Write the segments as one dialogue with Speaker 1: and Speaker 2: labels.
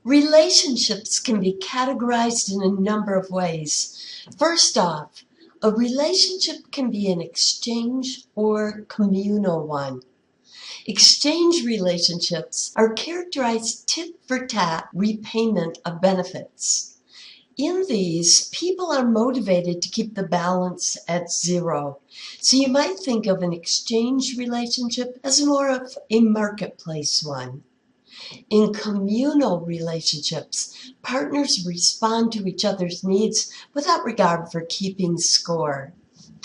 Speaker 1: Relationships can be categorized in a number of ways. First off, a relationship can be an exchange or communal one. Exchange relationships are characterized tit for tat repayment of benefits. In these, people are motivated to keep the balance at zero. So you might think of an exchange relationship as more of a marketplace one. In communal relationships, partners respond to each other's needs without regard for keeping score.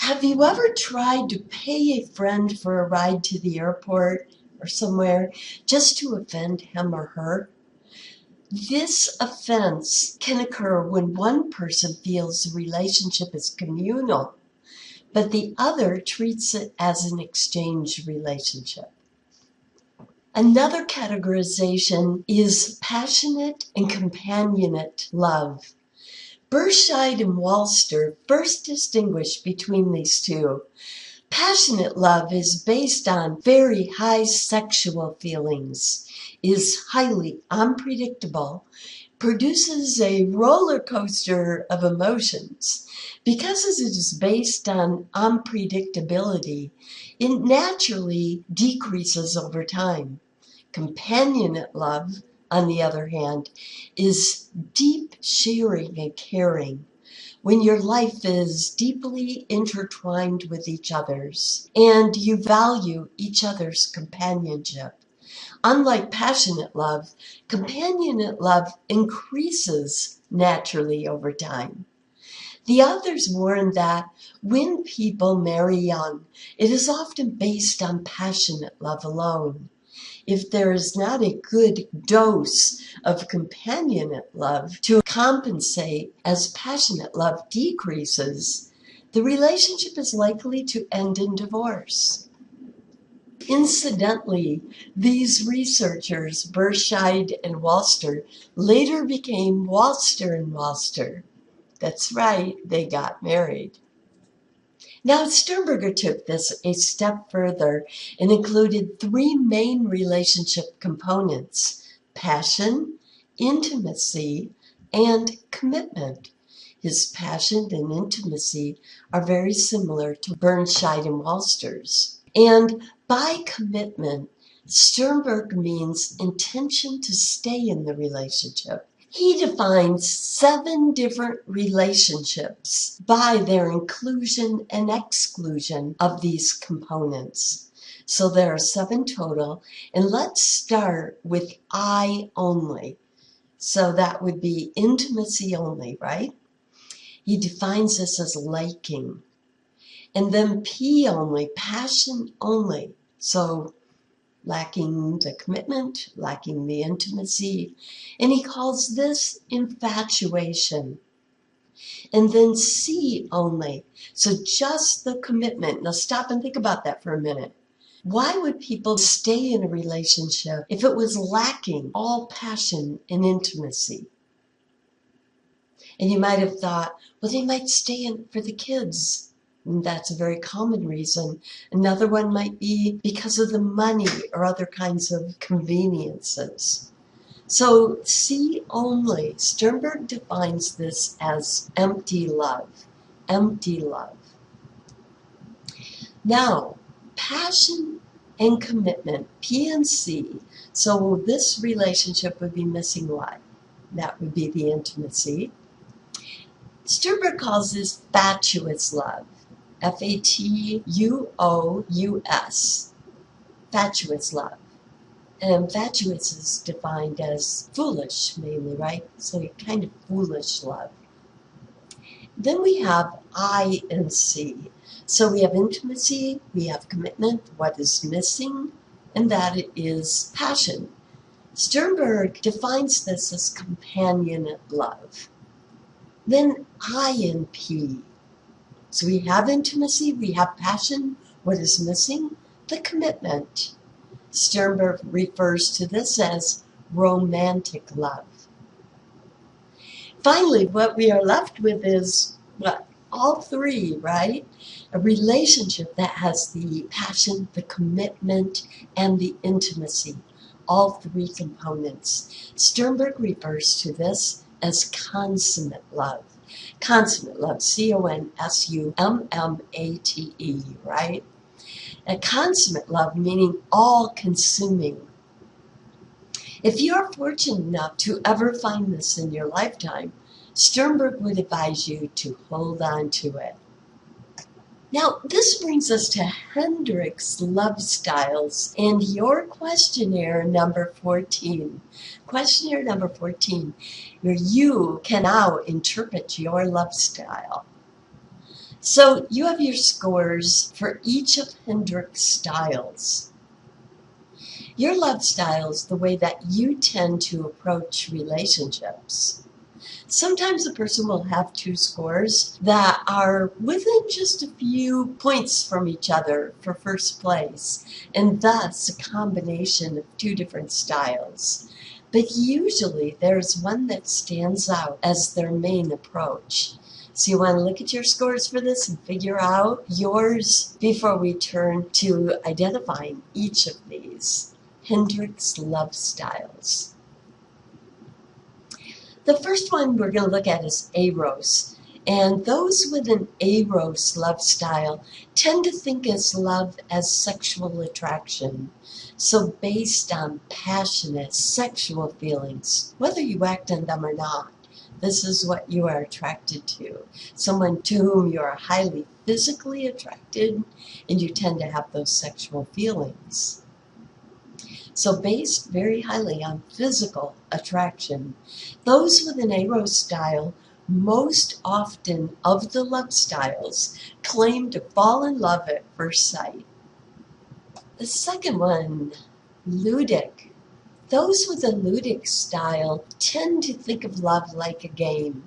Speaker 1: Have you ever tried to pay a friend for a ride to the airport or somewhere just to offend him or her? This offense can occur when one person feels the relationship is communal, but the other treats it as an exchange relationship. Another categorization is passionate and companionate love. Burscheid and Walster first distinguished between these two. Passionate love is based on very high sexual feelings, is highly unpredictable, produces a roller coaster of emotions. Because it is based on unpredictability, it naturally decreases over time. Companionate love, on the other hand, is deep sharing and caring, when your life is deeply intertwined with each other's and you value each other's companionship. Unlike passionate love, companionate love increases naturally over time. The authors warn that when people marry young, it is often based on passionate love alone. If there is not a good dose of companionate love to compensate as passionate love decreases, the relationship is likely to end in divorce. Incidentally, these researchers, Burscheid and Walster, later became Walster and Walster. That's right, they got married. Now, Sternberger took this a step further and included three main relationship components: passion, intimacy, and commitment. His passion and intimacy are very similar to Burscheid and Walster's. And by commitment, Sternberg means intention to stay in the relationship. He defines 7 different relationships by their inclusion and exclusion of these components. So there are 7 total, and let's start with I only. So that would be intimacy only, right? He defines this as liking. And then P only, passion only. So lacking the commitment, lacking the intimacy, and he calls this infatuation. And then C only, so just the commitment. Now stop and think about that for a minute. Why would people stay in a relationship if it was lacking all passion and intimacy? And you might have thought, well, they might stay in for the kids. And that's a very common reason. Another one might be because of the money or other kinds of conveniences. So C only, Sternberg defines this as empty love. Empty love. Now, passion and commitment, P and C. So this relationship would be missing what? That would be the intimacy. Sternberg calls this fatuous love. F-A-T-U-O-U-S, fatuous love. And fatuous is defined as foolish, mainly, right? So kind of foolish love. Then we have I and C. So we have intimacy, we have commitment, what is missing, and that is passion. Sternberg defines this as companionate love. Then I and P. So we have intimacy, we have passion. What is missing? The commitment. Sternberg refers to this as romantic love. Finally, what we are left with is what? All 3, right? A relationship that has the passion, the commitment, and the intimacy. all three components. Sternberg refers to this as consummate love. Consummate love, C-O-N-S-U-M-M-A-T-E, right? A consummate love meaning all-consuming. If you're fortunate enough to ever find this in your lifetime, Sternberg would advise you to hold on to it. Now, this brings us to Hendricks' love styles and your questionnaire number 14. Questionnaire number 14, where you can now interpret your love style. So you have your scores for each of Hendricks' styles. Your love style is the way that you tend to approach relationships. Sometimes a person will have two scores that are within just a few points from each other for first place, and thus a combination of two different styles. But usually there's one that stands out as their main approach. So you want to look at your scores for this and figure out yours before we turn to identifying each of these Hendricks love styles. The first one we're going to look at is Eros. And those with an Eros love style tend to think of love as sexual attraction. So based on passionate sexual feelings, whether you act on them or not, this is what you are attracted to. Someone to whom you are highly physically attracted, and you tend to have those sexual feelings. So based very highly on physical attraction. Those with an Eros style, most often of the love styles, claim to fall in love at first sight. The second one, ludic. Those with a ludic style tend to think of love like a game.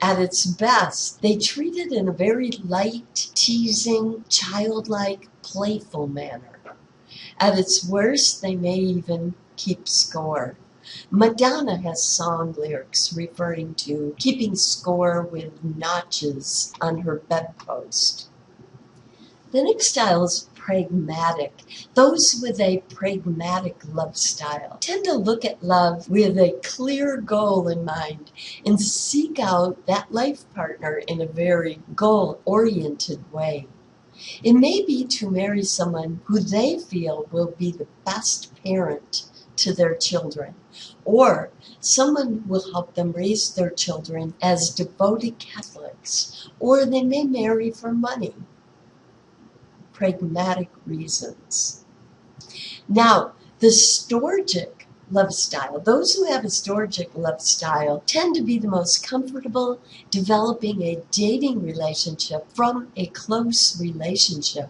Speaker 1: At its best, they treat it in a very light, teasing, childlike, playful manner. At its worst, they may even keep score. Madonna has song lyrics referring to keeping score with notches on her bedpost. The next style is pragmatic. Those with a pragmatic love style tend to look at love with a clear goal in mind and seek out that life partner in a very goal-oriented way. It may be to marry someone who they feel will be the best parent to their children, or someone who will help them raise their children as devoted Catholics, or they may marry for money. Pragmatic reasons. Now, the Storgic love style. Those who have a Storgic love style tend to be the most comfortable developing a dating relationship from a close relationship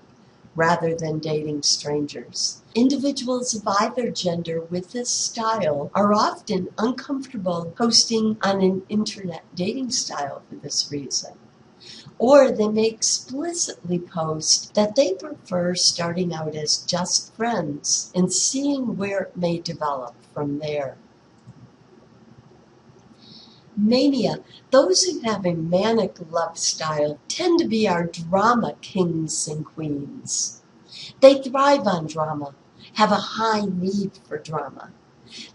Speaker 1: rather than dating strangers. Individuals of either gender with this style are often uncomfortable posting on an internet dating style for this reason. Or they may explicitly post that they prefer starting out as just friends and seeing where it may develop from there. Mania. Those who have a manic love style tend to be our drama kings and queens. They thrive on drama, have a high need for drama.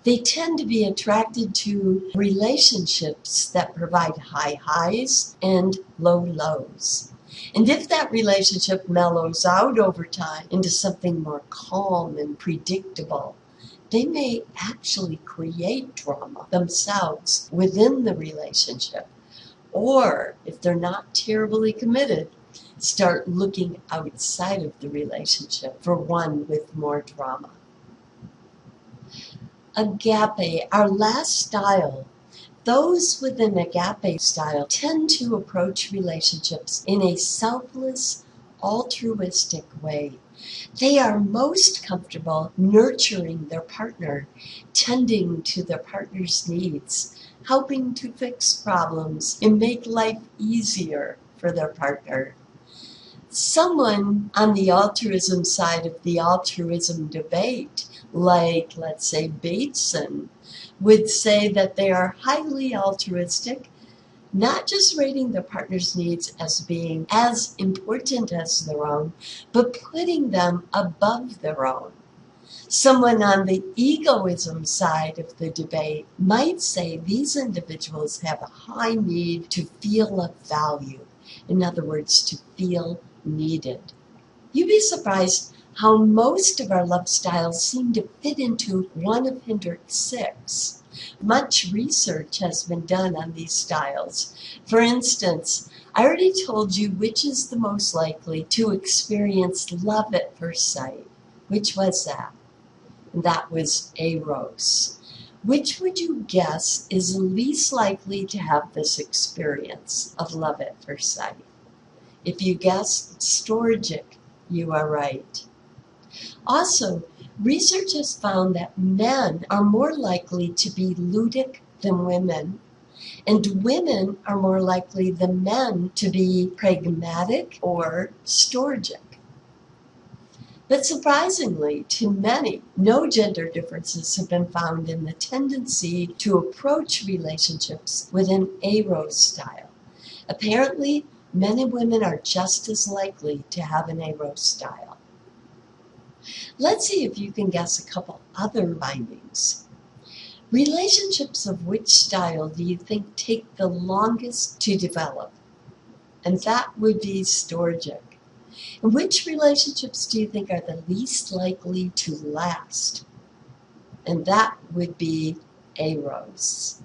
Speaker 1: They tend to be attracted to relationships that provide high highs and low lows. And if that relationship mellows out over time into something more calm and predictable, they may actually create drama themselves within the relationship. Or, if they're not terribly committed, start looking outside of the relationship for one with more drama. Agape, our last style. Those with an agape style tend to approach relationships in a selfless, altruistic way. They are most comfortable nurturing their partner, tending to their partner's needs, helping to fix problems and make life easier for their partner. Someone on the altruism side of the altruism debate, like, let's say, Bateson, would say that they are highly altruistic, not just rating their partner's needs as being as important as their own, but putting them above their own. Someone on the egoism side of the debate might say these individuals have a high need to feel of value. In other words, to feel needed. You'd be surprised how most of our love styles seem to fit into one of Hendrick's 6. Much research has been done on these styles. For instance, I already told you which is the most likely to experience love at first sight. Which was that? That was Eros. Which would you guess is least likely to have this experience of love at first sight? If you guess Storgic, you are right. Also, research has found that men are more likely to be ludic than women, and women are more likely than men to be pragmatic or Storgic. But surprisingly, to many, no gender differences have been found in the tendency to approach relationships with an Eros style. Apparently, men and women are just as likely to have an Eros style. Let's see if you can guess a couple other findings. Relationships of which style do you think take the longest to develop? And that would be Storgic. And which relationships do you think are the least likely to last? And that would be Eros.